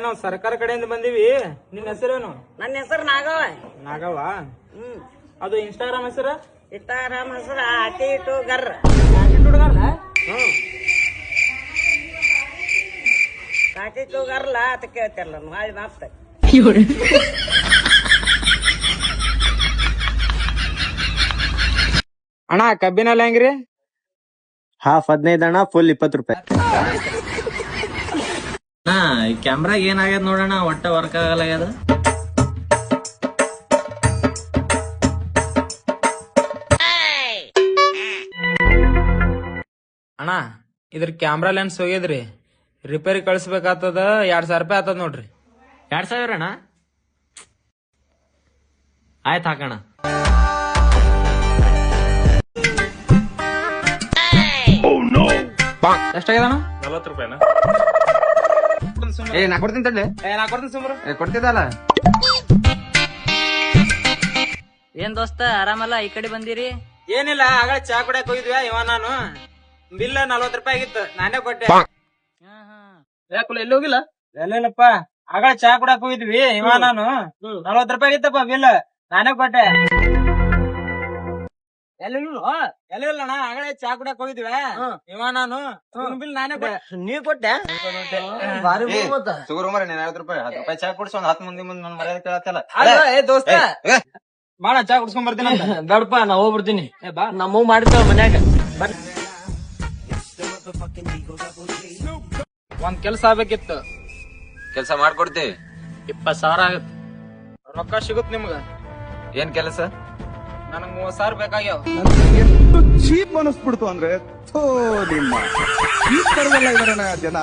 ನಾವು ಸರ್ಕಾರ ಕಡೆಯಿಂದ ಬಂದೀವಿ. ನಿನ್ನ ಹೆಸರೇನು? ನನ್ನ ಹೆಸರು ನಾಗವ. ನಾಗವ್ವ? ಅದು ಇನ್ಸ್ಟಾಗ್ರಾಮ್ ಹೆಸರು? ಇನ್ಸ್ಟಾಗ್ರಾಮ್ ಹೆಸರು ಆಟಿಟುಗರ್. ಆಟಿಟುಗರ್ಲ ಅಂತ ಕೇಳ್ತಿರಲ್ಲ ನಾಳೆ ಮಾಪ್ತ. ಅಣ್ಣ ಕಬ್ಬಿನಲ್ಲ ಹೆಂಗ್ರಿ? ಹಾಫ್ 15 ಅಣ್ಣ, ಫುಲ್ 20 ರೂಪಾಯಿ. ಈ ಕ್ಯಾಮ್ರಾಗ ಏನಾಗ್ಯದ ನೋಡೋಣ, ಒಟ್ಟ ವರ್ಕ್ ಆಗಲ್ಲ. ಅಣ್ಣ ಇದ್ರ ಕ್ಯಾಮ್ರಾ ಲೆನ್ಸ್ ಹೋಗ್ಯದ್ರಿ, ರಿಪೇರಿ ಕಳಿಸ್ಬೇಕಾಗ್ತದ. 2000 ರೂಪಾಯಿ ಆತದ ನೋಡ್ರಿ. 2000 ಅಣ್ಣ? ಆಯ್ತು ಹಾಕಣ. ಎಷ್ಟಾಗ್ಯದಣ್ಣ? 40 ರೂಪಾಯಿನ? ನಾ ಕೊಡ್ತೀನಿ ತಡ್ಲೆ. ನಾ ಕೊಡ್ತೀನಿ ಸುಮ್ರು. ಕೊಡ್ತಿದ್ದಲ್ಲ. ಏನ್ ದೋಸ್ತ ಆರಾಮಲ್ಲ? ಈ ಕಡೆ ಬಂದಿರಿ? ಏನಿಲ್ಲ, ಆಗ ಚಾ ಕುಡಿಯಕ್ ಹೋಗಿದ್ವಿ ಇವ ನಾನು. ಬಿಲ್ 40 ರೂಪಾಯಿ ಆಗಿತ್ತು, ನಾನೇ ಕೊಟ್ಟೆ. ಯಾಕಲ್ಲ ಎಲ್ಲಿ ಹೋಗಿಲ್ಲ? ಎಲ್ಲಪ್ಪ, ಆಗ ಚಾ ಕುಡಿಯಕ್ ಹೋಗಿದ್ವಿ ಇವ ನಾನು. 40 ರೂಪಾಯಿ ಆಗಿತ್ತಪ್ಪ ಬಿಲ್, ನಾನೇ ಕೊಟ್ಟೆ. ಎಲ್ಲಿಲ್ಲಣ್ಣ, ಆಗಲೇ ಚಾ ಕುಡಿಯಕ್ ಹೋಗಿದ್ವಿ ಇವ ನಾನು. ಬಿಲ್ ನಾನೇ ಕೊಟ್ಟೆ. ನೀವ್ ಕೊಟ್ಟೆ? ಸುಗರು ಮರ 50 ರೂಪಾಯಿ 10 ರೂಪಾಯಿ ಚಾ ಕುಡಿಸ್, 10 ಮಂದಿ ಮುಂದೆ ನನ್ನ ಮರ್ಯಾದೆ ಕೇಳತ್ತಲ್ಲ. ಏ ದೋಸ್ತ, ಬಾಳ ಚಾ ಕುಡ್ಸ್ಕೊಂಡ್ ಬರ್ತೀನಿ ಅಂತ. ಬೇಡಪ್ಪ, ನಾ ಹೋಗ್ಬಿಡ್ತೀನಿ. ನಮ್ಮ ಮಾಡ್ತಾವ ಮನ್ಯಾಗ. ಒಂದ್ ಕೆಲ್ಸ ಆಗ್ಬೇಕಿತ್ತು. ಕೆಲಸ ಮಾಡ್ಕೊಡ್ತೀವಿ. 20,000 ಆಗತ್ತೆ. ರೊಕ್ಕ ಸಿಗುತ್ ನಿಮ್ಗ? ಏನ್ ಕೆಲಸ? ನನಗ್ 30,000 ಬೇಕಾಗ್ಯಾವ. ಎಷ್ಟು ಚೀಪ್ ಅನಿಸ್ಬಿಡ್ತು ಅಂದ್ರೆ, ಥೋ ನಿಮ್ಮ ಈ ತರದಲ್ಲ ಇವರನ್ನ ಜನ.